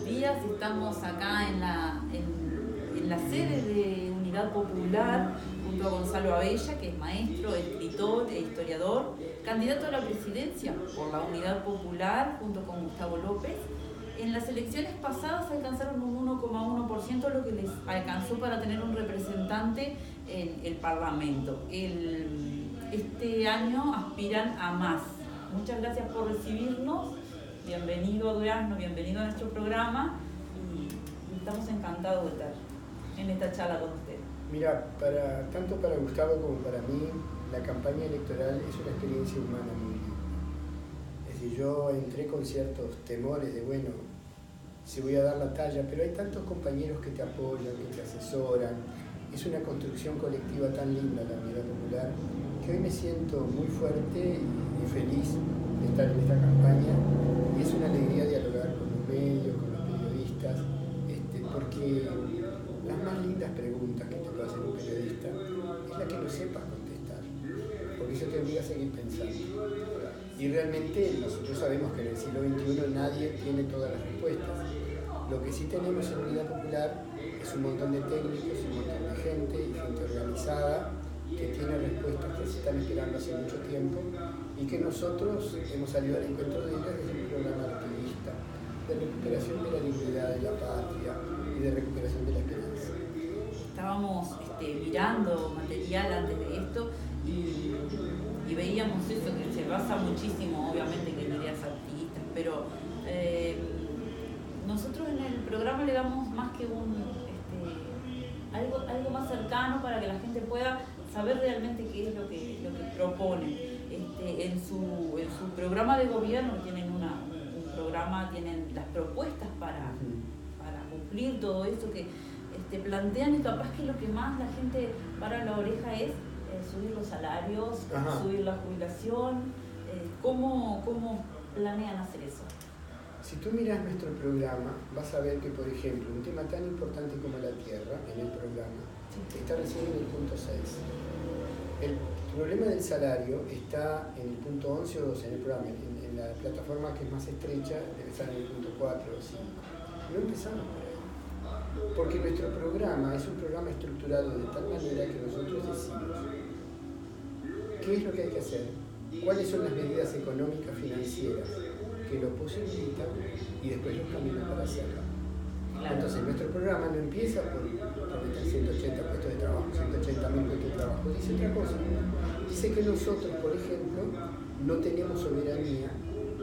días. Estamos acá en la sede de Unidad Popular junto a Gonzalo Abella, que es maestro, escritor e historiador, candidato a la presidencia por la Unidad Popular junto con Gustavo López. En las elecciones pasadas alcanzaron un 1,1%, lo que les alcanzó para tener un representante en el Parlamento. Este año aspiran a más. Muchas gracias por recibirnos. Bienvenido a Durazno, bienvenido a nuestro programa y estamos encantados de estar en esta charla con usted. Mira, tanto para Gustavo como para mí, la campaña electoral es una experiencia humana muy linda. Es decir, yo entré con ciertos temores de, bueno, si voy a dar la talla, pero hay tantos compañeros que te apoyan, que te asesoran. Es una construcción colectiva tan linda la Unidad Popular, que hoy me siento muy fuerte y feliz de estar en esta campaña. Y es una alegría dialogar con los medios, con los periodistas, porque las más lindas preguntas que te puede hacer un periodista es la que no sepas contestar, porque eso te obliga a seguir pensando. Y realmente nosotros sabemos que en el siglo XXI nadie tiene todas las respuestas. Lo que sí tenemos en Unidad Popular es un montón de técnicos, un montón de gente y gente organizada que tiene respuestas que se están esperando hace mucho tiempo y que nosotros hemos salido al encuentro de ellas desde un programa activista de recuperación de la dignidad de la patria y de recuperación de la esperanza. Estábamos mirando material antes de esto y veíamos eso, que se basa muchísimo, obviamente, que en ideas activistas, pero nosotros en el programa le damos más que algo más cercano para que la gente pueda saber realmente qué es lo que proponen. En su programa de gobierno tienen un programa, tienen las propuestas para cumplir todo esto que plantean, y capaz que lo que más la gente para la oreja es subir los salarios, subir la jubilación. ¿Cómo planean hacer eso? Si tú miras nuestro programa, vas a ver que, por ejemplo, un tema tan importante como la tierra en el programa está recién en el punto 6. El problema del salario está en el punto 11 o 12 en el programa. En la plataforma que es más estrecha debe estar en el punto 4 o 5. No empezamos por ahí. Porque nuestro programa es un programa estructurado de tal manera que nosotros decimos qué es lo que hay que hacer, cuáles son las medidas económicas financieras que lo posibilitan y después los caminos para hacerlo. Entonces nuestro programa no empieza por meter 180 puestos de trabajo, 180.000 puestos de trabajo, dice otra cosa. Dice que nosotros, por ejemplo, no tenemos soberanía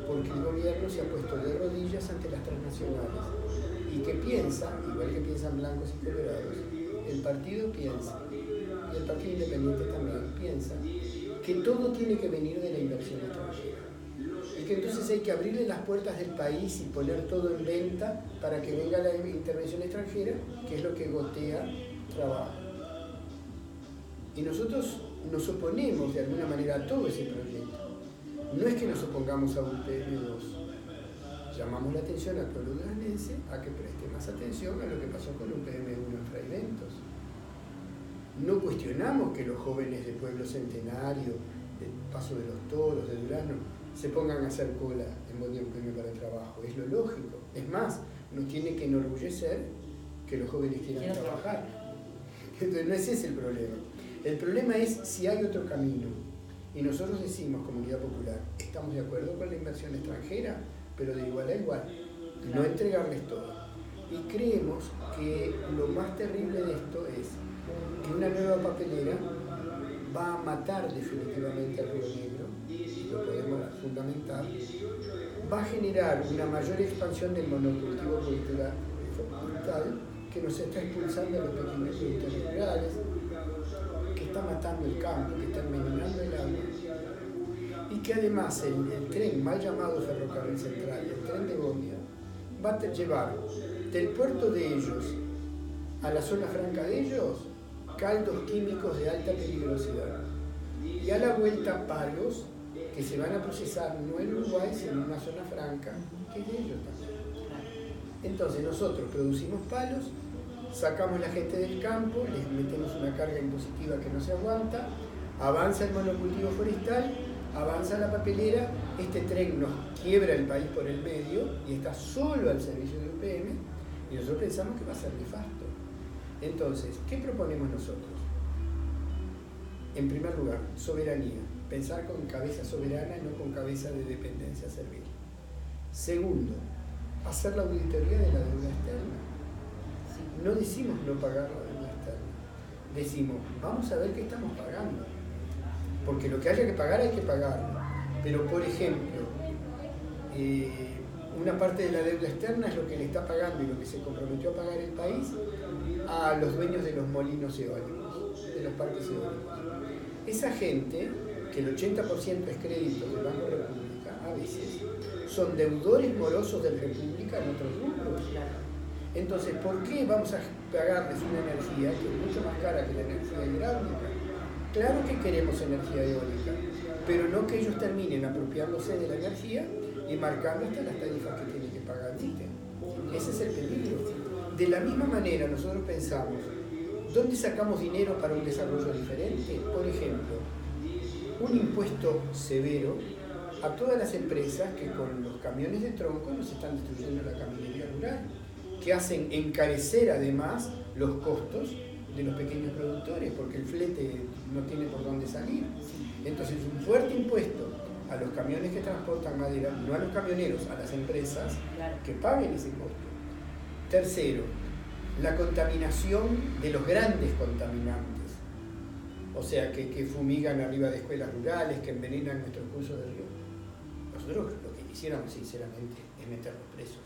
porque el gobierno se ha puesto de rodillas ante las transnacionales y que piensa, igual que piensan blancos y colorados, el partido piensa, y el partido independiente también piensa, que todo tiene que venir de la inversión extranjera. Y que entonces hay que abrirle las puertas del país y poner todo en venta para que venga la intervención extranjera, que es lo que gotea trabajo. Y nosotros nos oponemos de alguna manera a todo ese proyecto. No es que nos opongamos a UPM2. Llamamos la atención al pueblo duranense a que preste más atención a lo que pasó con UPM1 en Fray Bentos. No cuestionamos que los jóvenes de Pueblo Centenario, del Paso de los Toros, de Durazno, se pongan a hacer cola en Buen Día UPM para el trabajo. Es lo lógico. Es más, nos tiene que enorgullecer que los jóvenes quieran trabajar. Entonces no es ese el problema. El problema es si hay otro camino. Y nosotros decimos, Comunidad Popular, estamos de acuerdo con la inversión extranjera, pero de igual a igual, no entregarles todo. Y creemos que lo más terrible de esto es que una nueva papelera va a matar definitivamente al Río Negro, y lo podemos fundamentar, va a generar una mayor expansión del monocultivo forestal que nos está expulsando a los pequeños productores rurales, que está matando el campo, que está envenenando el agua, y que además el tren, mal llamado ferrocarril central, el tren de Bondia, va a llevar del puerto de ellos a la zona franca de ellos caldos químicos de alta peligrosidad, y a la vuelta palos que se van a procesar no en Uruguay, sino en una zona franca que es de ellos también. Entonces nosotros producimos palos, sacamos la gente del campo, les metemos una carga impositiva que no se aguanta, avanza el monocultivo forestal avanza la papelera, este tren nos quiebra el país por el medio y está solo al servicio de UPM y nosotros pensamos que va a ser nefasto. Entonces, ¿qué proponemos nosotros? En primer lugar, soberanía, pensar con cabeza soberana y no con cabeza de dependencia servil. Segundo, hacer la auditoría de la deuda externa. No decimos no pagar la deuda externa, decimos vamos a ver qué estamos pagando, porque lo que haya que pagar hay que pagarlo. Pero por ejemplo, una parte de la deuda externa es lo que le está pagando y lo que se comprometió a pagar el país a los dueños de los molinos eólicos, de los parques eólicos. Esa gente, que el 80% es crédito del Banco República, a veces son deudores morosos del República en otros rubros. Entonces, ¿por qué vamos a pagarles una energía que es mucho más cara que la energía hidráulica? Claro que queremos energía eólica, pero no que ellos terminen apropiándose de la energía y marcando hasta las tarifas que tienen que pagar. ¿Viste? Ese es el peligro. De la misma manera, nosotros pensamos, ¿dónde sacamos dinero para un desarrollo diferente? Por ejemplo, un impuesto severo a todas las empresas que con los camiones de tronco nos están destruyendo la caminería rural, que hacen encarecer además los costos de los pequeños productores, porque el flete no tiene por dónde salir. Entonces, un fuerte impuesto a los camiones que transportan madera, no a los camioneros, a las empresas, que paguen ese costo. Tercero, la contaminación de los grandes contaminantes, o sea, que fumigan arriba de escuelas rurales, que envenenan nuestros cursos de río. Nosotros lo que quisiéramos, sinceramente, es meterlos presos.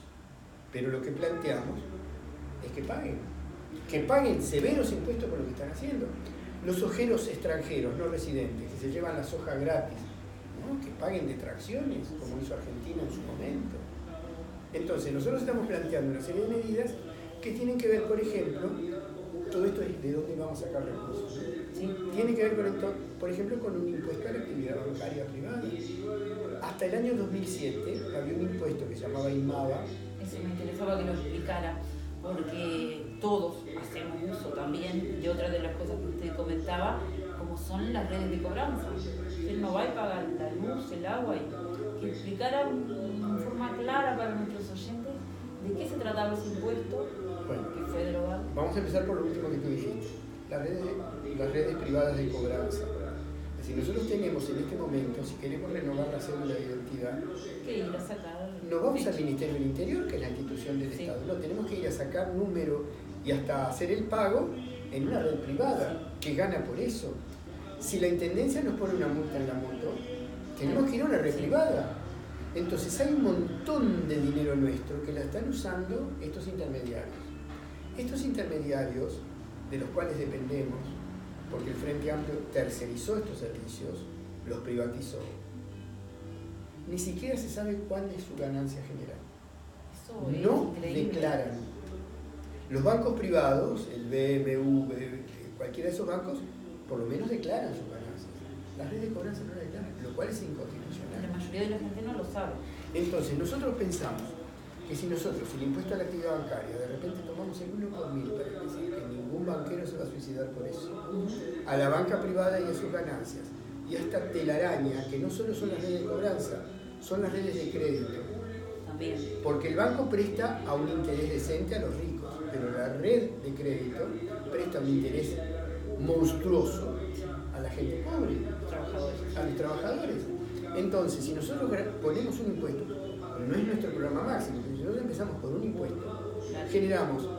Pero lo que planteamos es que paguen severos impuestos por lo que están haciendo. Los ojeros extranjeros, no residentes, que se llevan la soja gratis, ¿no? Que paguen detracciones, como hizo Argentina en su momento. Entonces, nosotros estamos planteando una serie de medidas que tienen que ver, por ejemplo, todo esto es de dónde vamos a sacar recursos, ¿no? Sí. Tiene que ver, por ejemplo, con un impuesto a la actividad bancaria privada. Hasta el año 2007 había un impuesto que se llamaba IMABA. Eso me interesaba que lo explicara, porque todos hacemos uso también de otra de las cosas que usted comentaba, como son las redes de cobranza. Usted no va a pagar la luz, el agua, y que explicara en forma clara para nuestros oyentes de qué se trataba ese impuesto, que fue derogado. Vamos a empezar por lo último que tú dijiste, las redes privadas de cobranza. Es decir, nosotros tenemos en este momento, si queremos renovar la cédula de identidad, que ir a sacar. No vamos al Ministerio del Interior, que es la institución del Estado, no, tenemos que ir a sacar número y hasta hacer el pago en una red privada, que gana por eso. Si la Intendencia nos pone una multa en la moto, tenemos que ir a una red privada. Entonces hay un montón de dinero nuestro que la están usando estos intermediarios. Estos intermediarios, de los cuales dependemos, porque el Frente Amplio tercerizó estos servicios, los privatizó, ni siquiera se sabe cuál es su ganancia general. No declaran. Los bancos privados, el BMU, cualquiera de esos bancos, por lo menos declaran sus ganancias. Las redes de cobranza no la declaran, lo cual es inconstitucional. La mayoría de la gente no lo sabe. Entonces, nosotros pensamos que si nosotros, el impuesto a la actividad bancaria, de repente tomamos el 1 por 1000 para decir que ningún banquero se va a suicidar por eso, a la banca privada y a sus ganancias, y a esta telaraña, que no solo son las redes de cobranza, son las redes de crédito. También. Porque el banco presta a un interés decente a los ricos, pero la red de crédito presta un interés monstruoso a la gente pobre, a los trabajadores. Entonces, si nosotros ponemos un impuesto, no es nuestro programa máximo, si nosotros empezamos por un impuesto, generamos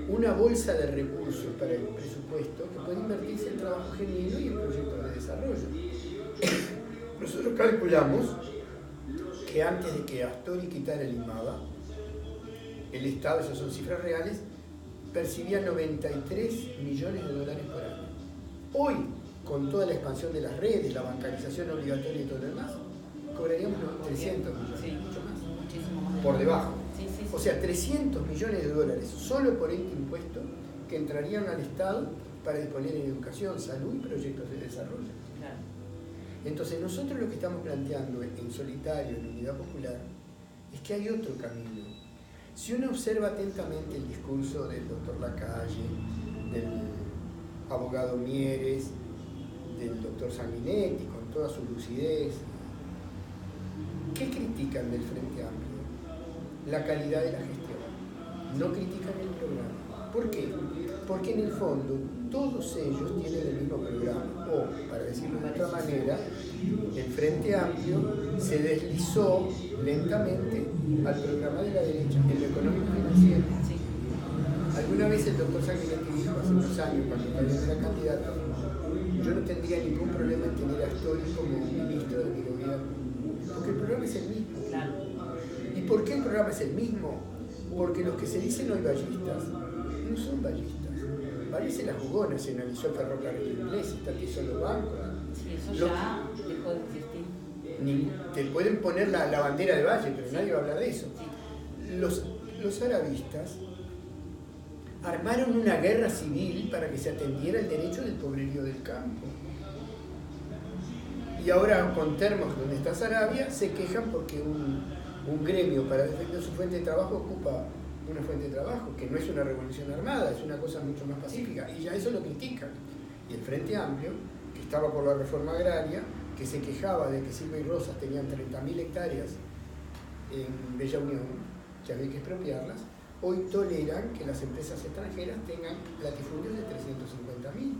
una bolsa de recursos para el presupuesto que puede invertirse en trabajo genuino y en proyectos de desarrollo. Nosotros calculamos que antes de que Astori quitara el IMABA, el Estado, esas son cifras reales, percibía 93 millones de dólares por año. Hoy, con toda la expansión de las redes, la bancarización obligatoria y todo lo demás, cobraríamos 300 millones, sí, mucho más, muchísimo más por debajo. Sí. O sea, 300 millones de dólares solo por este impuesto que entrarían al Estado para disponer en educación, salud y proyectos de desarrollo. Claro. Entonces, nosotros lo que estamos planteando en Solitario, en Unidad Popular, es que hay otro camino. Si uno observa atentamente el discurso del doctor Lacalle, del abogado Mieres, del doctor Sanguinetti, con toda su lucidez. ¿Qué critican del Frente Amplio? La calidad de la gestión. No critican el programa. ¿Por qué? Porque en el fondo todos ellos tienen el mismo programa. O, para decirlo de otra manera, el Frente Amplio se deslizó lentamente al programa de la derecha, en lo económico y financiero. Alguna vez el doctor Sanguinetti dijo, hace unos años, cuando todavía era candidato, yo no tendría ningún problema en tener a Astori como ministro de mi gobierno, porque el programa es el mismo. ¿Y por qué el programa es el mismo? Porque los que se dicen hoy ballistas no son ballistas. Valle se la jugó, nacionalizó el ferrocarril inglés, estatizó los bancos. Sí, eso ya dejó de existir. Te pueden poner la bandera de Valle, pero nadie va a hablar de eso. Los arabistas armaron una guerra civil para que se atendiera el derecho del pobrerío del campo. Y ahora con Termos, donde está Sarabia, se quejan porque un gremio para defender su fuente de trabajo ocupa una fuente de trabajo, que no es una revolución armada, es una cosa mucho más pacífica, y ya eso lo critican. Y el Frente Amplio, que estaba por la reforma agraria, que se quejaba de que Silva y Rosas tenían 30.000 hectáreas en Bella Unión, que había que expropiarlas, hoy toleran que las empresas extranjeras tengan latifundios de 350.000.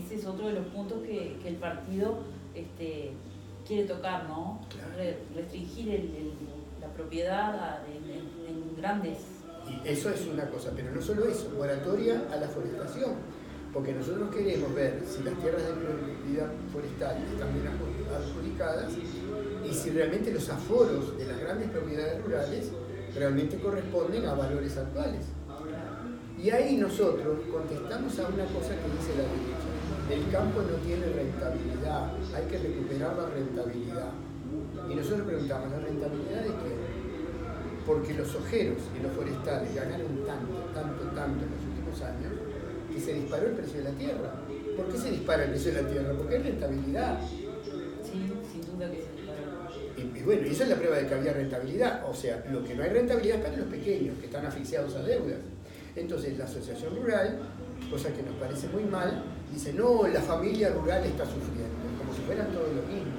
Ese es otro de los puntos que el partido quiere tocar, ¿no? Claro. Restringir la propiedad en grandes... Y eso es una cosa, pero no solo eso, moratoria a la forestación, porque nosotros queremos ver si las tierras de propiedad forestal están bien adjudicadas y si realmente los aforos de las grandes propiedades rurales realmente corresponden a valores actuales. Y ahí nosotros contestamos a una cosa que dice la derecha: el campo no tiene rentabilidad, hay que recuperar la rentabilidad. Y nosotros preguntamos, ¿la rentabilidad de qué? Porque los ojeros y los forestales ganaron tanto en los últimos años que se disparó el precio de la tierra. ¿Por qué se dispara el precio de la tierra? Porque hay rentabilidad. Sí, sin duda que se disparó. Y bueno, esa es la prueba de que había rentabilidad. O sea, lo que no hay rentabilidad es para los pequeños, que están asfixiados a deudas. Entonces la asociación rural, cosa que nos parece muy mal, dice, no, la familia rural está sufriendo, como si fueran todos lo mismo.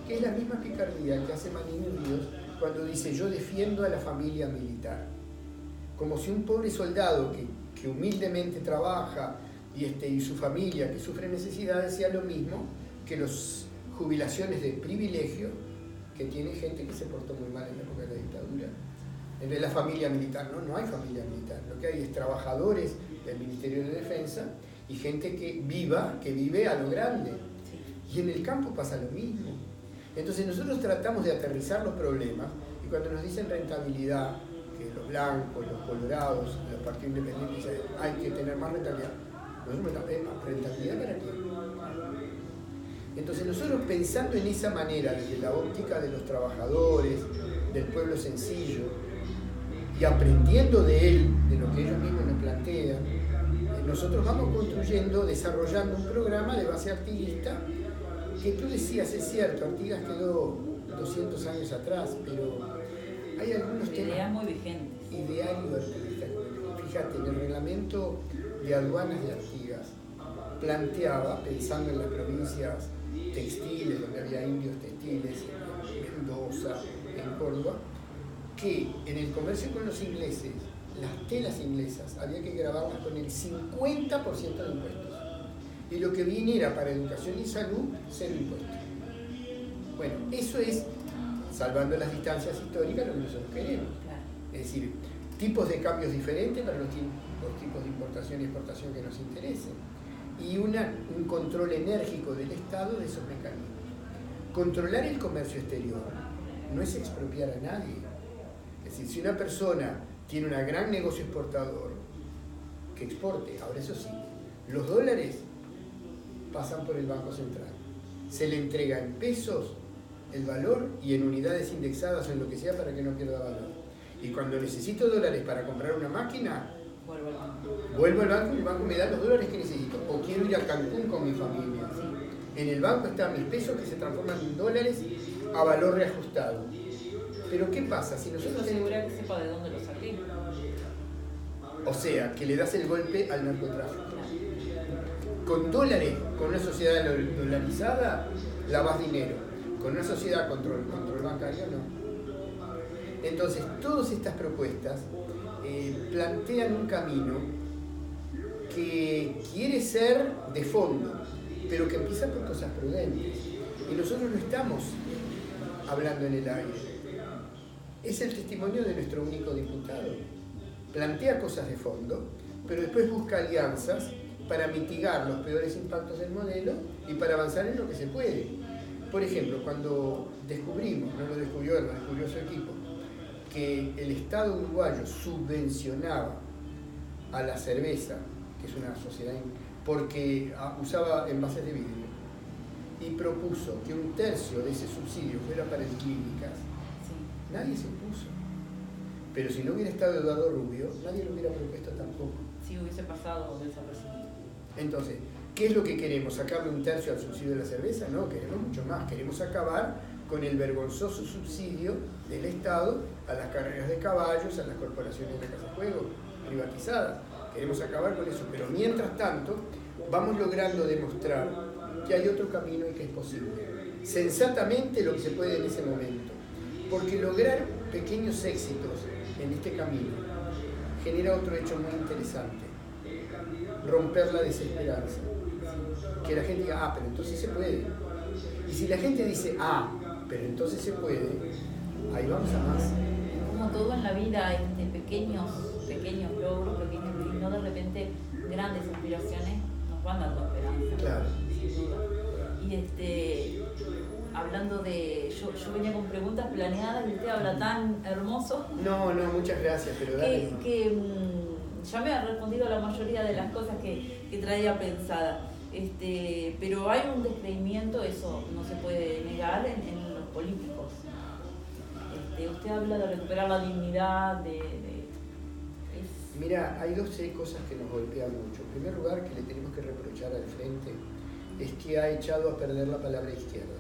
Que es la misma picardía que hace Manín y Ríos cuando dice, yo defiendo a la familia militar. Como si un pobre soldado que humildemente trabaja y su familia que sufre necesidades sea lo mismo que las jubilaciones de privilegio que tiene gente que se portó muy mal en la época de la dictadura. En la familia militar, no hay familia militar. Lo que hay es trabajadores del Ministerio de Defensa y gente que vive a lo grande. Y en el campo pasa lo mismo. Entonces nosotros tratamos de aterrizar los problemas y cuando nos dicen rentabilidad, que los blancos, los colorados, los partidos independientes dicen hay que tener más rentabilidad. Nosotros ¿rentabilidad para qué? Entonces nosotros pensando en esa manera, desde la óptica de los trabajadores, del pueblo sencillo, y aprendiendo de él, de lo que ellos mismos nos plantean, nosotros vamos construyendo, desarrollando un programa de base artiguista, que tú decías, es cierto, Artigas quedó 200 años atrás, pero hay algunos temas... Ideas muy vigentes. Ideario artiguista. Fíjate, en el reglamento de aduanas de Artigas planteaba, pensando en las provincias textiles, donde había indios textiles, en Mendoza, en Córdoba, que en el comercio con los ingleses, las telas inglesas había que grabarlas con el 50% de impuestos. Y lo que viniera para educación y salud, 0 impuestos. Bueno, eso es, salvando las distancias históricas, lo que nosotros queremos. Es decir, tipos de cambios diferentes para los tipos de importación y exportación que nos interesen. Y un control enérgico del Estado de esos mecanismos. Controlar el comercio exterior no es expropiar a nadie. Es decir, si una persona tiene un gran negocio exportador, que exporte. Ahora eso sí, los dólares pasan por el Banco Central. Se le entrega en pesos el valor y en unidades indexadas o en lo que sea para que no pierda valor. Y cuando necesito dólares para comprar una máquina, vuelvo al banco y el banco me da los dólares que necesito. O quiero ir a Cancún con mi familia. En el banco están mis pesos que se transforman en dólares a valor reajustado. Pero ¿qué pasa? Si nosotros asegura que sepa de dónde lo saqué. O sea, que le das el golpe al narcotráfico. Con dólares, con una sociedad dolarizada, lavas dinero. Con una sociedad control bancario no. Entonces, todas estas propuestas plantean un camino que quiere ser de fondo, pero que empieza por cosas prudentes. Y nosotros no estamos hablando en el aire. Es el testimonio de nuestro único diputado. Plantea cosas de fondo, pero después busca alianzas para mitigar los peores impactos del modelo y para avanzar en lo que se puede. Por ejemplo, cuando descubrimos, no lo descubrió él, lo descubrió su equipo, que el Estado uruguayo subvencionaba a la cerveza, que es una sociedad, porque usaba envases de vidrio, y propuso que un tercio de ese subsidio fuera para clínicas, nadie se opuso. Pero si no hubiera estado Eduardo Rubio, nadie lo hubiera propuesto tampoco. Si hubiese pasado desapercibido. Entonces, ¿qué es lo que queremos? ¿Sacarle un tercio al subsidio de la cerveza? No, queremos mucho más. Queremos acabar con el vergonzoso subsidio del Estado a las carreras de caballos, a las corporaciones de casa de juego privatizadas. Queremos acabar con eso, pero mientras tanto vamos logrando demostrar que hay otro camino y que es posible. Sensatamente lo que se puede en ese momento. Porque lograr pequeños éxitos en este camino genera otro hecho muy interesante. Romper la desesperanza. Que la gente diga, pero entonces se puede. Y si la gente dice, pero entonces se puede, ahí vamos a más. Como todo en la vida, pequeños logros, y no de repente grandes aspiraciones nos van dando esperanza. Claro. Sin duda. Y hablando de... Yo venía con preguntas planeadas y usted habla tan hermoso. No, muchas gracias, pero dale. Que ya me ha respondido a la mayoría de las cosas que traía pensada. Pero hay un descreimiento, eso no se puede negar, en los políticos. Usted habla de recuperar la dignidad, Mira, hay dos cosas que nos golpean mucho. En primer lugar, que le tenemos que reprochar al Frente es que ha echado a perder la palabra izquierda.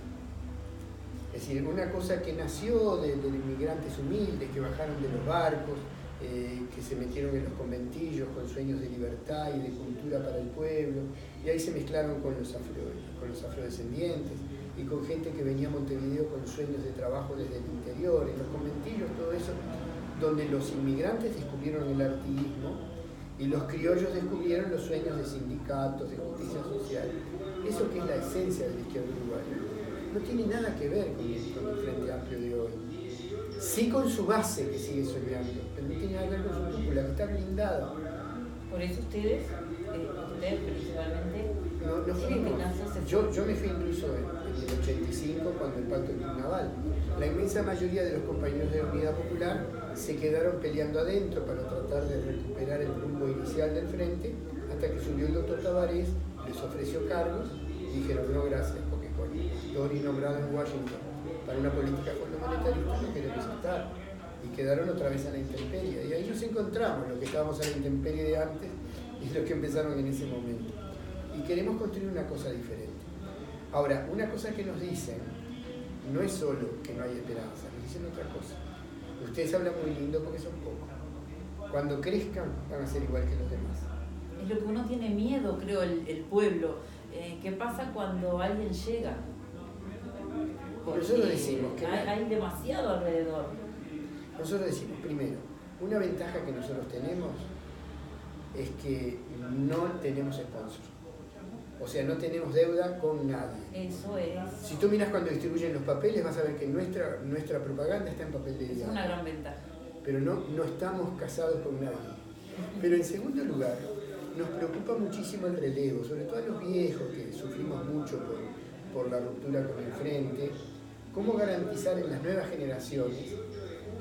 Es decir, una cosa que nació de inmigrantes humildes que bajaron de los barcos, que se metieron en los conventillos con sueños de libertad y de cultura para el pueblo, y ahí se mezclaron con los afrodescendientes y con gente que venía a Montevideo con sueños de trabajo desde el interior, en los conventillos, todo eso, donde los inmigrantes descubrieron el artiguismo y los criollos descubrieron los sueños de sindicatos, de justicia social. Eso que es la esencia de la izquierda uruguaya no tiene nada que ver con el Frente Amplio de hoy. Sí con su base que sigue soñando, pero no tiene nada que ver con su cúpula, que está blindada. Por eso ustedes principalmente... Yo me fui incluso en el 85 cuando el pacto naval. La inmensa mayoría de los compañeros de la Unidad Popular se quedaron peleando adentro para tratar de recuperar el rumbo inicial del frente, hasta que subió el doctor Tabarés, les ofreció cargos y dijeron no gracias, porque con Doris nombrado en Washington para una política monetarista no queremos estar. Y quedaron otra vez a la intemperie. Y ahí nos encontramos, los que estábamos a la intemperie de antes y los que empezaron en ese momento. Y queremos construir una cosa diferente. Ahora, una cosa que nos dicen no es solo que no hay esperanza, nos dicen otra cosa. Ustedes hablan muy lindo porque son pocos. Cuando crezcan van a ser igual que los demás. Es lo que uno tiene miedo, creo, el pueblo. ¿Qué pasa cuando alguien llega? Porque nosotros decimos que hay demasiado alrededor. Nosotros decimos, primero, una ventaja que nosotros tenemos es que no tenemos sponsor. O sea, no tenemos deuda con nadie. Eso es. Si tú miras cuando distribuyen los papeles, vas a ver que nuestra propaganda está en papel de diario. Es una gran ventaja. Pero no estamos casados con nadie. Pero en segundo lugar, nos preocupa muchísimo el relevo, sobre todo a los viejos que sufrimos mucho por la ruptura con el Frente. ¿Cómo garantizar en las nuevas generaciones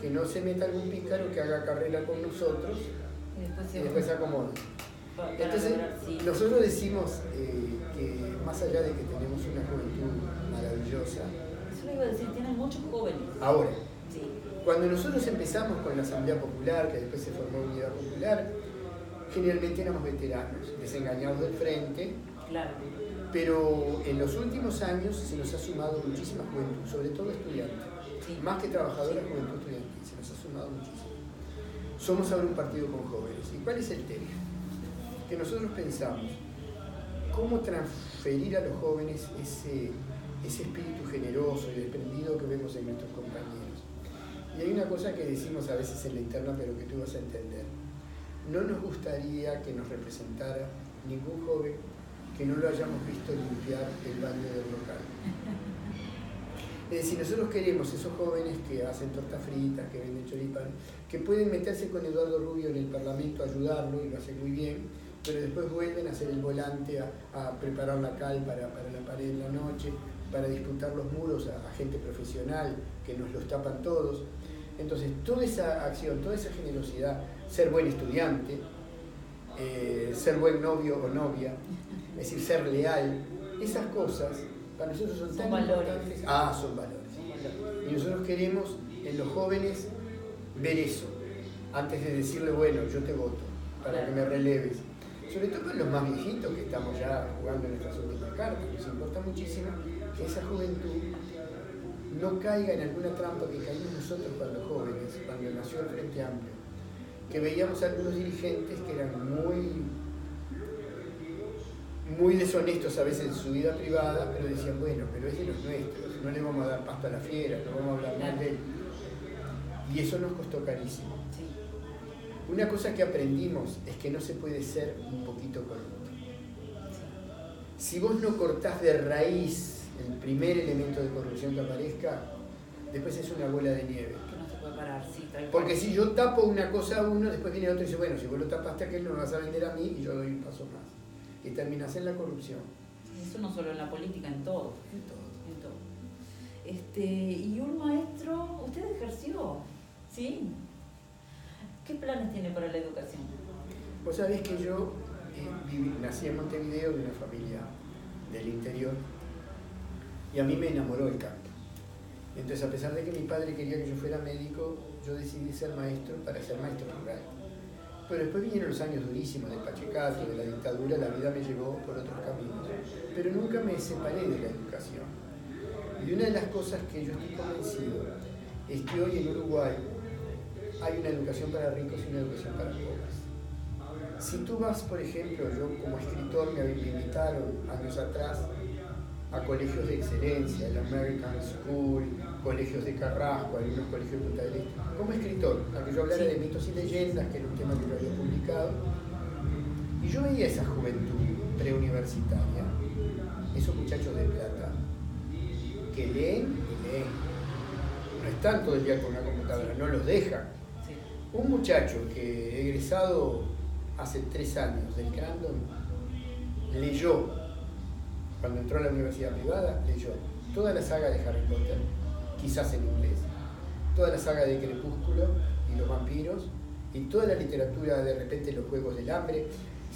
que no se meta algún pícaro que haga carrera con nosotros y después se acomode? Entonces, nosotros decimos que más allá de que tenemos una juventud maravillosa... Eso lo iba a decir, tienen muchos jóvenes. Ahora, sí. Cuando nosotros empezamos con la Asamblea Popular, que después se formó Unidad Popular, generalmente éramos veteranos, desengañados del Frente. Claro. Pero en los últimos años se nos ha sumado muchísima juventud, sobre todo estudiantes. Sí. Más que trabajadora, juventud estudiantil, se nos ha sumado muchísimo. Somos ahora un partido con jóvenes. ¿Y cuál es el tema? Que nosotros pensamos cómo transferir a los jóvenes ese espíritu generoso y desprendido que vemos en nuestros compañeros. Y hay una cosa que decimos a veces en la interna, pero que tú vas a entender. No nos gustaría que nos representara ningún joven que no lo hayamos visto limpiar el baño del local. Es decir, nosotros queremos esos jóvenes que hacen tortas fritas, que venden choripán, que pueden meterse con Eduardo Rubio en el Parlamento a ayudarlo, y lo hacen muy bien, pero después vuelven a hacer el volante, a preparar la cal para la pared en la noche, para disputar los muros a gente profesional, que nos los tapan todos. Entonces, toda esa acción, toda esa generosidad, ser buen estudiante, ser buen novio o novia, es decir, ser leal, esas cosas para nosotros son tan importantes. Son valores. Y nosotros queremos en los jóvenes ver eso, antes de decirle, bueno, yo te voto, para que me releves. Sobre todo para los más viejitos que estamos ya jugando en nuestras últimas cartas, nos importa muchísimo que esa juventud no caiga en alguna trampa que caímos nosotros cuando jóvenes, cuando nació el Frente Amplio, que veíamos a algunos dirigentes que eran muy deshonestos a veces en su vida privada, pero decían, bueno, pero es de los nuestros, no le vamos a dar pasto a la fiera, no vamos a hablar mal de él. Y eso nos costó carísimo. Una cosa que aprendimos es que no se puede ser un poquito corrupto. Si vos no cortás de raíz el primer elemento de corrupción que aparezca, después es una bola de nieve. Que no se puede parar, sí, tal cual. Porque si yo tapo una cosa a uno, después viene otro y dice, bueno, si vos lo tapaste a aquel, no me vas a vender a mí, y yo doy un paso más. Y terminás en la corrupción. Eso no solo en la política, en todo. En todo. En todo. Y un maestro, ¿usted ejerció? ¿Sí? ¿Qué planes tiene para la educación? Vos sabés que yo nací en Montevideo, de una familia del interior, y a mí me enamoró el campo. Entonces, a pesar de que mi padre quería que yo fuera médico, yo decidí ser maestro para ser maestro rural. Pero después vinieron los años durísimos del Pachecato, de la dictadura, la vida me llevó por otros caminos. Pero nunca me separé de la educación. Y una de las cosas que yo estoy convencido es que hoy en Uruguay hay una educación para ricos y una educación para pobres. Si tú vas, por ejemplo, yo como escritor me invitaron años atrás a colegios de excelencia, el American School, colegios de Carrasco, algunos colegios de Punta del Este, como escritor, a que yo hablara de mitos y leyendas, que era un tema que yo había publicado. Y yo veía esa juventud preuniversitaria, esos muchachos de plata, que leen y leen. No están todo el día con una computadora, no los dejan. Un muchacho que egresado hace 3 años del Crandon leyó, cuando entró a la universidad privada, leyó toda la saga de Harry Potter, quizás en inglés, toda la saga de Crepúsculo y los vampiros, y toda la literatura, de repente los Juegos del Hambre.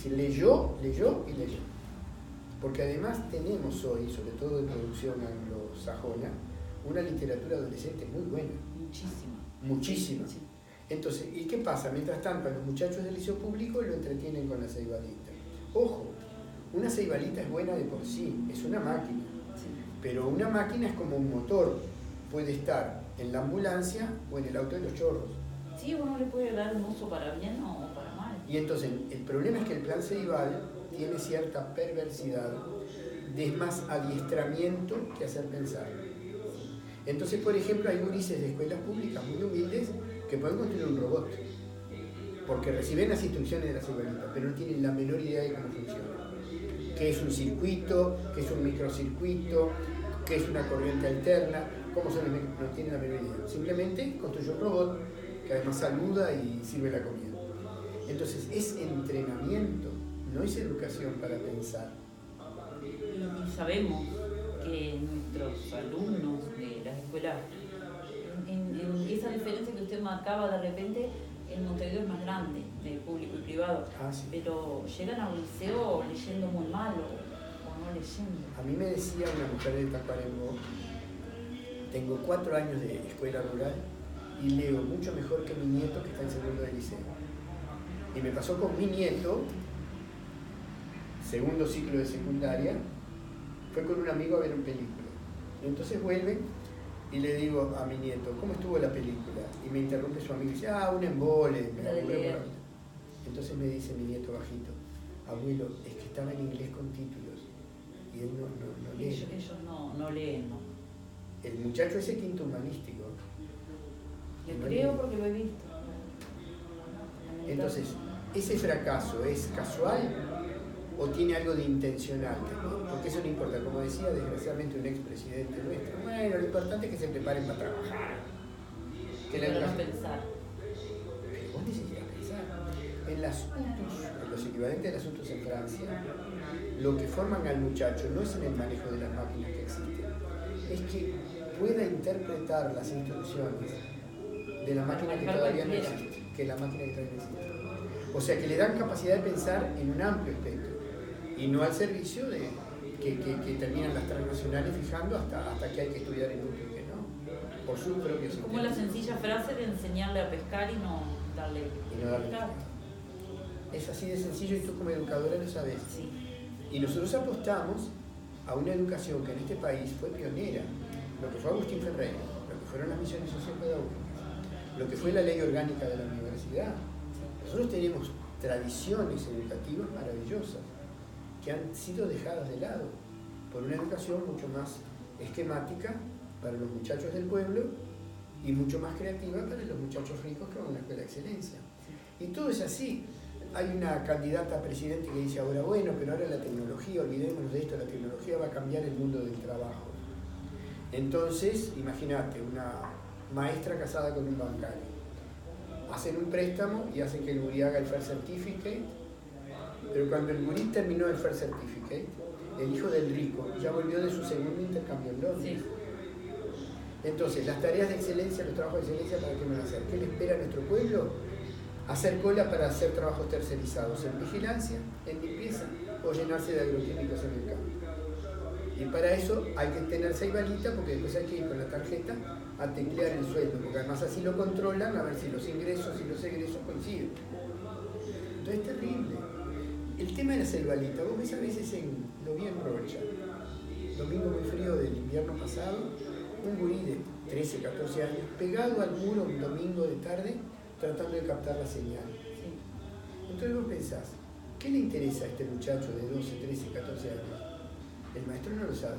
Leyó y leyó. Porque además tenemos hoy, sobre todo de producción anglosajona, una literatura adolescente muy buena. Muchísima. Sí. Entonces, ¿y qué pasa? Mientras tanto, a los muchachos del liceo público lo entretienen con la ceibalita. Ojo, una ceibalita es buena de por sí, es una máquina. Sí. Pero una máquina es como un motor. Puede estar en la ambulancia o en el auto de los chorros. Sí, uno le puede dar un uso para bien o para mal. Y entonces, el problema es que el plan Ceibal tiene cierta perversidad, de más adiestramiento que hacer pensar. Entonces, por ejemplo, hay gurises de escuelas públicas muy humildes que pueden construir un robot, porque reciben las instrucciones de la ceibalita, pero no tienen la menor idea de cómo funciona. ¿Qué es un circuito? ¿Qué es un microcircuito? ¿Qué es una corriente alterna? ¿Cómo son los microcircuitos? No tienen la menor idea. Simplemente construye un robot que además saluda y sirve la comida. Entonces, es entrenamiento, no es educación para pensar. Y sabemos que nuestros alumnos de las escuelas, en esa diferencia que usted marcaba, de repente el Montevideo es más grande, de público y privado, sí. Pero llegan a un liceo leyendo muy mal o no leyendo. A mí me decía una mujer de Tacuarembó, tengo 4 años de escuela rural y leo mucho mejor que mi nieto que está en segundo de liceo. Y me pasó con mi nieto, segundo ciclo de secundaria, fue con un amigo a ver una película. Y entonces vuelven y le digo a mi nieto, ¿cómo estuvo la película? Y me interrumpe su amigo y dice, un embole. Entonces me dice mi nieto bajito, abuelo, es que estaba en inglés con títulos. y él no lee. Ellos no leen, ¿no? El muchacho ese quinto humanístico. Le creo porque lo he visto. Entonces, ¿ese fracaso es casual o tiene algo de intencional? Porque eso no importa. Como decía desgraciadamente un expresidente nuestro, bueno, lo importante es que se preparen para trabajar. Pero no pensar. Pero vos necesitas pensar. En las UTUs, en los equivalentes de las UTUs en Francia, lo que forman al muchacho no es en el manejo de las máquinas que existen, es que pueda interpretar las instrucciones de la máquina que todavía no existe, O sea, que le dan capacidad de pensar en un amplio espectro y no al servicio de que terminan las transnacionales fijando hasta que hay que estudiar en UTU y que no, por sus propios intereses. Como la sencilla frase de enseñarle a pescar y no darle. Claro. Es así de sencillo y tú como educadora lo sabes. Sí. Y nosotros apostamos a una educación que en este país fue pionera, lo que fue Agustín Ferreira, lo que fueron las misiones sociopedagógicas, lo que fue la ley orgánica de la universidad. Nosotros tenemos tradiciones educativas maravillosas que han sido dejadas de lado por una educación mucho más esquemática para los muchachos del pueblo y mucho más creativa para los muchachos ricos que van a una escuela de excelencia. Y todo es así. Hay una candidata a presidente que dice ahora, bueno, pero ahora la tecnología, olvidémonos de esto, la tecnología va a cambiar el mundo del trabajo. Entonces, imagínate, una maestra casada con un bancario. Hacen un préstamo y hacen que el gurí haga el First Certificate, pero cuando el gurí terminó el First Certificate, el hijo del rico ya volvió de su segundo intercambio en Londres. Sí. Entonces, las tareas de excelencia, los trabajos de excelencia, ¿para qué van a hacer? ¿Qué le espera a nuestro pueblo? Hacer cola para hacer trabajos tercerizados en vigilancia, en limpieza o llenarse de agroquímicos en el campo. Y para eso hay que tener 6 balitas porque después hay que ir con la tarjeta a teclear el sueldo, porque además así lo controlan a ver si los ingresos y los egresos coinciden. Entonces es terrible. El tema de la 6 balitas, vos ves a veces lo vi en Rocha, domingo muy frío del invierno pasado, un gurí de 13, 14 años pegado al muro un domingo de tarde tratando de captar la señal. Sí. Entonces vos pensás, ¿qué le interesa a este muchacho de 12, 13, 14 años? El maestro no lo sabe.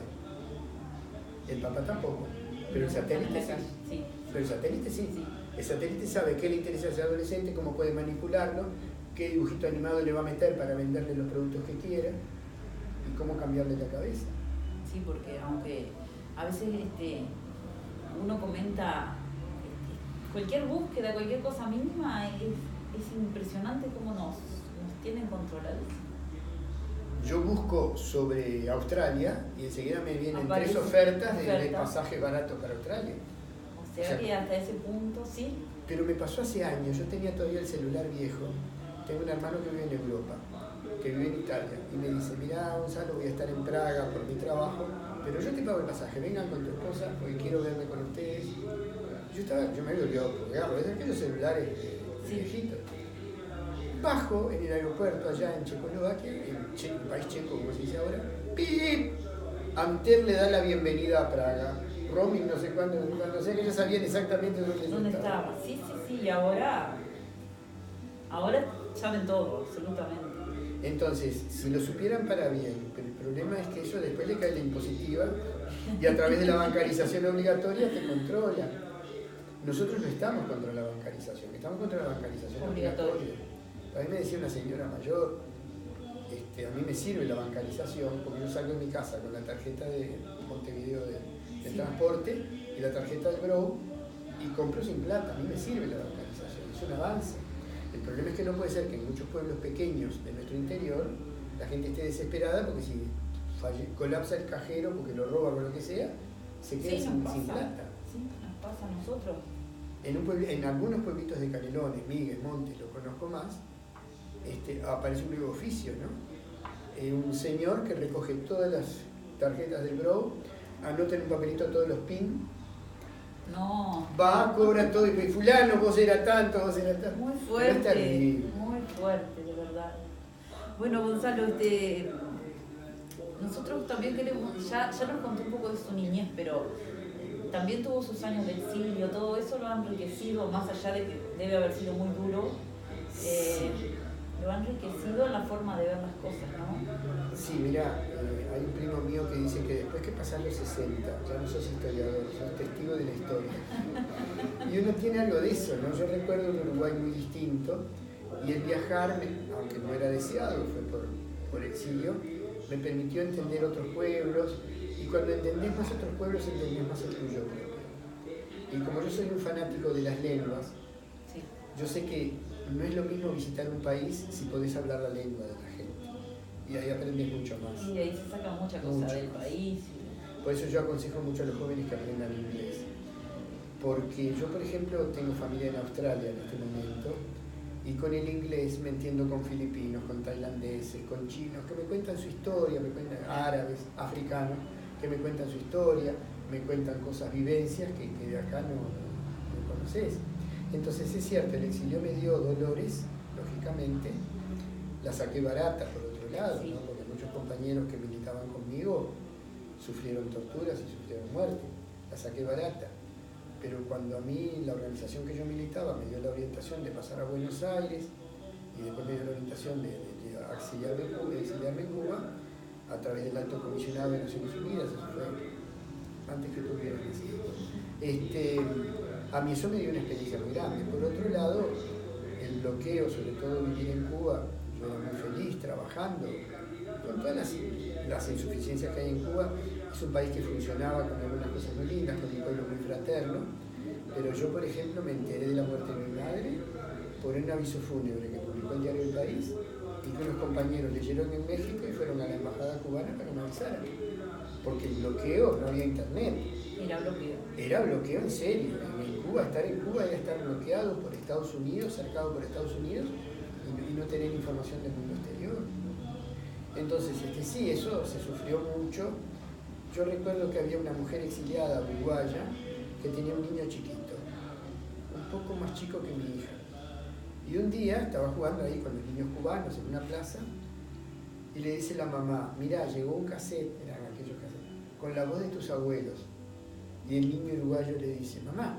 El papá tampoco. Pero el satélite sí. Sí. Pero el satélite sí. Sí. El satélite sabe qué le interesa a ese adolescente, cómo puede manipularlo, qué dibujito animado le va a meter para venderle los productos que quiera y cómo cambiarle la cabeza. Sí, porque aunque a veces uno comenta cualquier búsqueda, cualquier cosa mínima, es impresionante cómo nos tienen controlados. Yo busco sobre Australia y enseguida me vienen 3 ofertas de pasajes baratos para Australia. O sea que hasta ese punto, sí. Pero me pasó hace años, yo tenía todavía el celular viejo. Tengo un hermano que vive en Europa, que vive en Italia, y me dice, mirá Gonzalo, voy a estar en Praga por mi trabajo, pero yo te pago el pasaje, vengan con tu esposa porque quiero verme con ustedes. Yo me había olvidado colgarlo, es aquellos celulares viejitos. Bajo en el aeropuerto allá en Checoslovaquia, el país checo como se dice ahora, ¡pip! Antel le da la bienvenida a Praga, roaming no sé cuándo, o sea que ellos sabían exactamente dónde estaba. Sí, y ahora saben todo, absolutamente. Entonces, si lo supieran para bien, pero el problema es que eso después le cae la impositiva y a través de la bancarización obligatoria te controla. Nosotros no estamos contra la bancarización, estamos contra la bancarización obligatoria. A mí me decía una señora mayor, a mí me sirve la bancarización porque yo salgo de mi casa con la tarjeta de Montevideo de transporte y la tarjeta del Grow y compro sin plata. A mí me sirve la bancarización, es un avance. El problema es que no puede ser que en muchos pueblos pequeños de nuestro interior la gente esté desesperada porque si colapsa el cajero porque lo roba o lo que sea, se queda sin plata. Sí, nos pasa a nosotros. En algunos pueblitos de Canelones, Miguel, Montes, lo conozco más, aparece un nuevo oficio, ¿no? Un señor que recoge todas las tarjetas del Grow, anota en un papelito todos los PIN, va, cobra todo y dice, fulano, vos eras tanto, vos eras tanto. Muy fuerte, de verdad. Bueno, Gonzalo, nosotros también queremos, ya nos contó un poco de su niñez, pero también tuvo sus años de exilio, todo eso lo ha enriquecido, más allá de que debe haber sido muy duro. lo ha enriquecido en la forma de ver las cosas, ¿no? Sí, mira, hay un primo mío que dice que después que pasan los 60, ya no sos historiador, sos testigo de la historia. Y uno tiene algo de eso, ¿no? Yo recuerdo un Uruguay muy distinto, y el viajar, aunque no era deseado, fue por exilio, me permitió entender otros pueblos, y cuando entendés más otros pueblos, entendés más el tuyo propio. Y como yo soy un fanático de las lenguas, Sí. yo sé que no es lo mismo visitar un país si podés hablar la lengua de la gente. Y ahí aprendes mucho más. Y ahí se saca mucha cosa del país. Por eso yo aconsejo mucho a los jóvenes que aprendan inglés. Porque yo, por ejemplo, tengo familia en Australia en este momento, y con el inglés me entiendo con filipinos, con tailandeses, con chinos, que me cuentan su historia, me cuentan árabes, africanos, que me cuentan su historia, me cuentan cosas, vivencias que de acá no conoces. Entonces es cierto, el exilio me dio dolores, lógicamente, la saqué barata por otro lado, ¿no? Porque muchos compañeros que militaban conmigo sufrieron torturas y sufrieron muerte, la saqué barata. Pero cuando a mí la organización que yo militaba me dio la orientación de pasar a Buenos Aires y después me dio la orientación de exiliarme en Cuba a través del Alto Comisionado de Naciones Unidas, eso fue antes que tuviera nacido. A mí eso me dio una experiencia muy grande. Por otro lado, el bloqueo, sobre todo vivir en Cuba, yo era muy feliz trabajando, con todas las insuficiencias que hay en Cuba. Es un país que funcionaba con algunas cosas muy lindas, con un pueblo muy fraterno, pero yo, por ejemplo, me enteré de la muerte de mi madre por un aviso fúnebre que publicó el diario El País y que unos compañeros leyeron en México y fueron a la embajada cubana para que me avisaran, porque el bloqueo, no había internet. Era bloqueo. Era bloqueo en serio. En Cuba, estar en Cuba era estar bloqueado por Estados Unidos, cercado por Estados Unidos y no tener información del mundo exterior. Entonces, sí, eso se sufrió mucho. Yo recuerdo que había una mujer exiliada uruguaya que tenía un niño chiquito, un poco más chico que mi hija. Y un día estaba jugando ahí con los niños cubanos en una plaza y le dice la mamá, mirá, llegó un cassette, eran aquellos cassettes, con la voz de tus abuelos. Y el niño uruguayo le dice, mamá,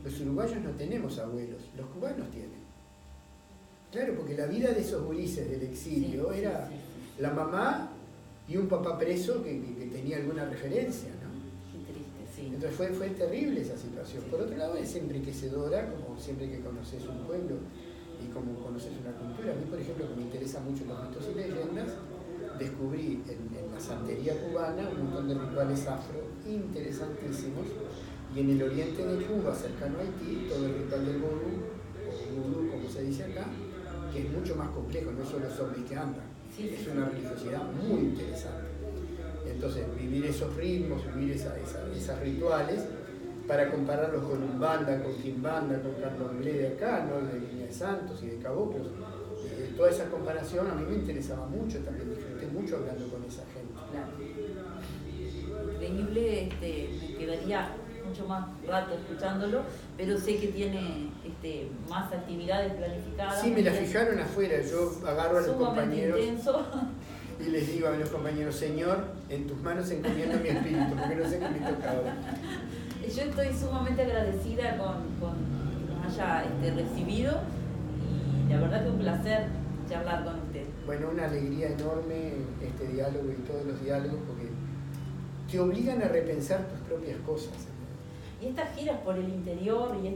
los uruguayos no tenemos abuelos, los cubanos tienen. Claro, porque la vida de esos gurises del exilio era la mamá y un papá preso que tenía alguna referencia, ¿no? Qué triste, sí. Entonces fue terrible esa situación. Por otro lado, es enriquecedora, como siempre que conoces un pueblo y como conoces una cultura. A mí, por ejemplo, que me interesan mucho los mitos y leyendas, descubrí en la santería cubana un montón de rituales afro interesantísimos, y en el oriente de Cuba, cercano a Haití, todo el ritual del vudú, o vudú como se dice acá, que es mucho más complejo, no solo zombies que andan, es una religiosidad muy interesante. Entonces, vivir esos ritmos, vivir esas rituales, para compararlos con Umbanda, con Quimbanda, con Candomblé de acá, ¿no? De Línea de Santos y de Caboclos. Toda esa comparación a mí me interesaba mucho, también disfruté mucho hablando con esa gente. Claro. Increíble, me quedaría mucho más rato escuchándolo, pero sé que tiene más actividades planificadas. Sí, me la fijaron afuera, yo agarro a los compañeros intenso. Y les digo a los compañeros, Señor, en tus manos encomiendo mi espíritu, porque no sé qué me toca ahora. Yo estoy sumamente agradecida con que nos haya recibido, y la verdad que un placer charlar con usted. Bueno, una alegría enorme este diálogo y todos los diálogos, porque te obligan a repensar tus propias cosas. Y estas giras por el interior y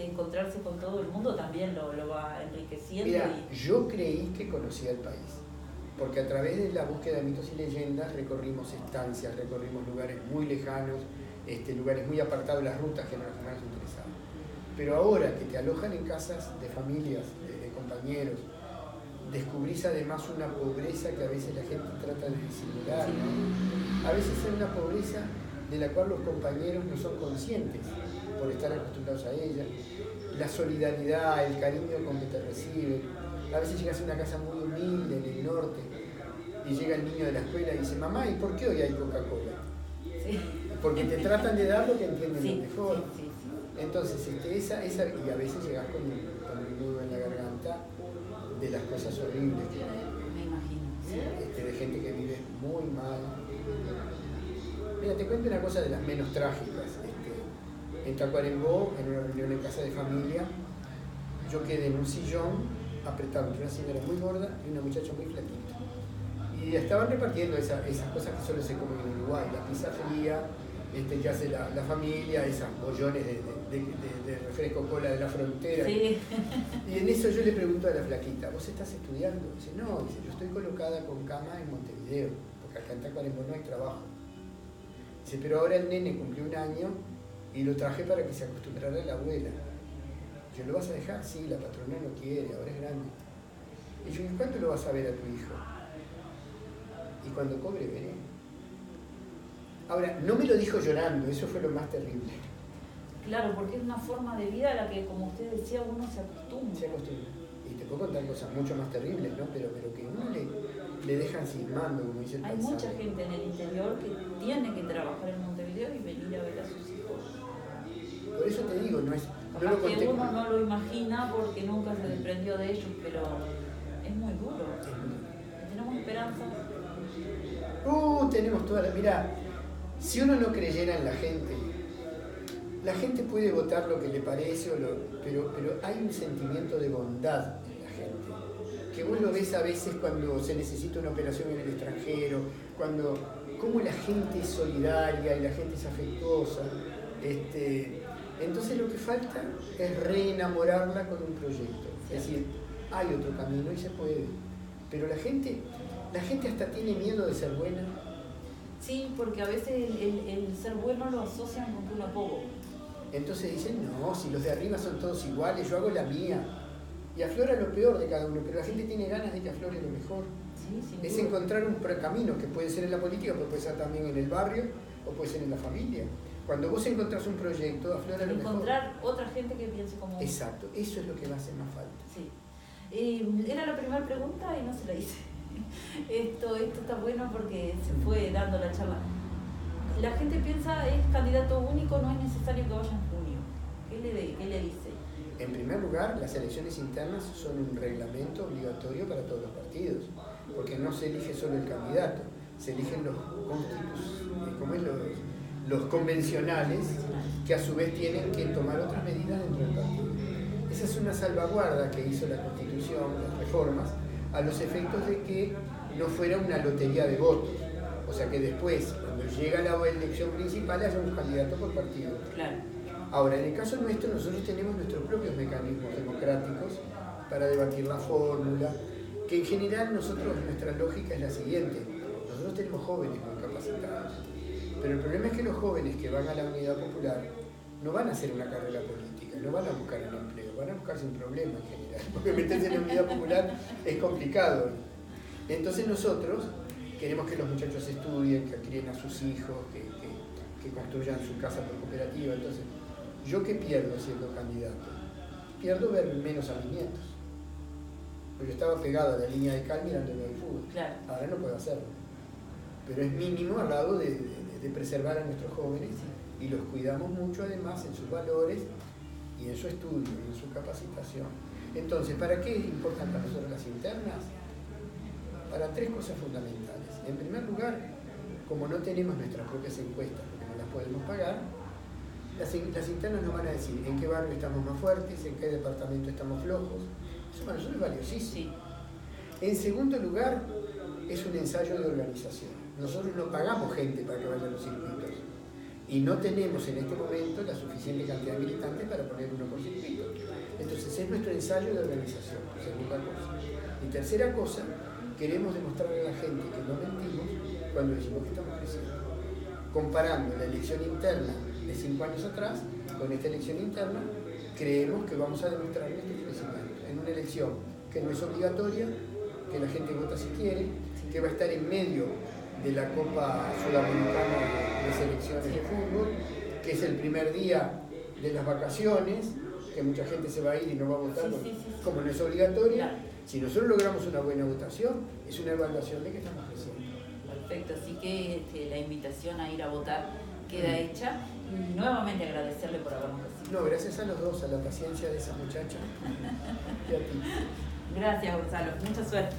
encontrarse con todo el mundo también lo va enriqueciendo. Mira, yo creí que conocía el país, porque a través de la búsqueda de mitos y leyendas recorrimos estancias, recorrimos lugares muy lejanos, lugares muy apartados de las rutas que no nos interesaban. Pero ahora que te alojan en casas de familias, de compañeros, descubrís además una pobreza que a veces la gente trata de disimular, ¿no? A veces es una pobreza de la cual los compañeros no son conscientes por estar acostumbrados a ella, la solidaridad, el cariño con que te reciben. A veces llegas a una casa muy humilde en el norte y llega el niño de la escuela y dice, mamá, ¿y por qué hoy hay Coca-Cola? Sí. Porque te tratan de dar lo que entienden lo mejor. Sí. Entonces, y a veces llegas con un nudo en la garganta de las cosas horribles que hay. Me imagino. De gente que vive muy mal. Mira, te cuento una cosa de las menos trágicas. En Tacuarembó, en una reunión en casa de familia, yo quedé en un sillón apretado entre una señora muy gorda y una muchacha muy flaquita. Y estaban repartiendo esas cosas que solo se comen en Uruguay, la pizza fría, que hace la familia, esas bollones de refresco cola de la frontera. Sí. Y en eso yo le pregunto a la flaquita, ¿vos estás estudiando? Dice, no, dice, yo estoy colocada con cama en Montevideo, porque acá en Tacuarembó no hay trabajo. Dice, pero ahora el nene cumplió 1 año y lo traje para que se acostumbrara a la abuela. Yo, ¿lo vas a dejar? Sí, la patrona no quiere, ahora es grande. Y yo, ¿y cuándo lo vas a ver a tu hijo? Y cuando cobre veré. Ahora, no me lo dijo llorando, eso fue lo más terrible. Claro, porque es una forma de vida a la que, como usted decía, uno se acostumbra. Se acostumbra. Y te puedo contar cosas mucho más terribles, ¿no? Pero que uno le dejan cismando, como dice el Hay paisaje. mucha gente en el interior que tiene que trabajar en Montevideo y venir a ver a sus hijos. Por eso te digo, no es... Capaz no que uno no lo imagina porque nunca se desprendió de ellos, pero es muy duro. Tenemos esperanza. Tenemos toda la... Mirá, si uno no creyera en la gente puede votar lo que le parece, pero hay un sentimiento de bondad en la gente, que vos lo ves a veces cuando se necesita una operación en el extranjero, cómo la gente es solidaria y la gente es afectuosa. Entonces lo que falta es reenamorarla con un proyecto. Es decir, hay otro camino y se puede. Pero la gente hasta tiene miedo de ser buena. Sí, porque a veces el ser bueno lo asocian con que uno es bobo. Entonces dicen, no, si los de arriba son todos iguales, yo hago la mía. Y aflora lo peor de cada uno, pero la gente tiene ganas de que aflore lo mejor. Sí, es encontrar un camino que puede ser en la política, pero puede ser también en el barrio o puede ser en la familia. Cuando vos encontrás un proyecto, aflora lo mejor. Encontrar otra gente que piense como vos. Exacto, eso es lo que va a hacer más falta. Sí. Era la primera pregunta y no se la hice. Esto está bueno porque se fue dando la charla. La gente piensa, es candidato único, no es necesario que vaya en junio. ¿Qué le dice? En primer lugar, las elecciones internas son un reglamento obligatorio para todos los partidos, porque no se elige solo el candidato, se eligen los convencionales, que a su vez tienen que tomar otras medidas dentro del partido. Esa es una salvaguarda que hizo la Constitución, las reformas, a los efectos de que no fuera una lotería de votos. O sea que después, cuando llega la elección principal, haya un candidato por partido. Claro. Ahora, en el caso nuestro, nosotros tenemos nuestros propios mecanismos democráticos para debatir la fórmula, que en general nuestra lógica es la siguiente. Nosotros tenemos jóvenes muy capacitados, pero el problema es que los jóvenes que van a la Unidad Popular no van a hacer una carrera política, no van a buscar un empleo, van a buscarse un problema en general, porque meterse en la Unidad Popular es complicado. Entonces nosotros queremos que los muchachos estudien, que críen a sus hijos, que construyan su casa por cooperativa. Entonces, ¿yo qué pierdo siendo candidato? Pierdo ver menos a mis nietos. Porque yo estaba pegado a la línea de cal mirándolo del fútbol. Claro. Ahora no puedo hacerlo. Pero es mínimo al lado de preservar a nuestros jóvenes y los cuidamos mucho además en sus valores y en su estudio y en su capacitación. Entonces, ¿para qué importan para nosotros las internas? Para 3 cosas fundamentales. En primer lugar, como no tenemos nuestras propias encuestas, porque no las podemos pagar, las internas nos van a decir en qué barrio estamos más fuertes, en qué departamento estamos flojos. Eso para nosotros es valiosísimo. Sí. En segundo lugar, es un ensayo de organización. Nosotros no pagamos gente para que vaya a los circuitos y no tenemos en este momento la suficiente cantidad de militantes para poner uno por circuito. Entonces es nuestro ensayo de organización, segunda cosa. Y tercera cosa, queremos demostrarle a la gente que no mentimos cuando decimos que estamos creciendo. Comparando la elección interna de 5 años atrás con esta elección interna, creemos que vamos a demostrar nuestro crecimiento en una elección que no es obligatoria, que la gente vota si quiere, que va a estar en medio de la Copa Sudamericana de Selecciones de Fútbol, que es el primer día de las vacaciones, que mucha gente se va a ir y no va a votar, como no es obligatoria. Si nosotros logramos una buena votación, es una evaluación de que estamos creciendo. Perfecto, así que la invitación a ir a votar queda hecha. Y nuevamente agradecerle por habernos recibido. No, gracias a los dos, a la paciencia de esa muchacha y a ti. Gracias, Gonzalo. Mucha suerte.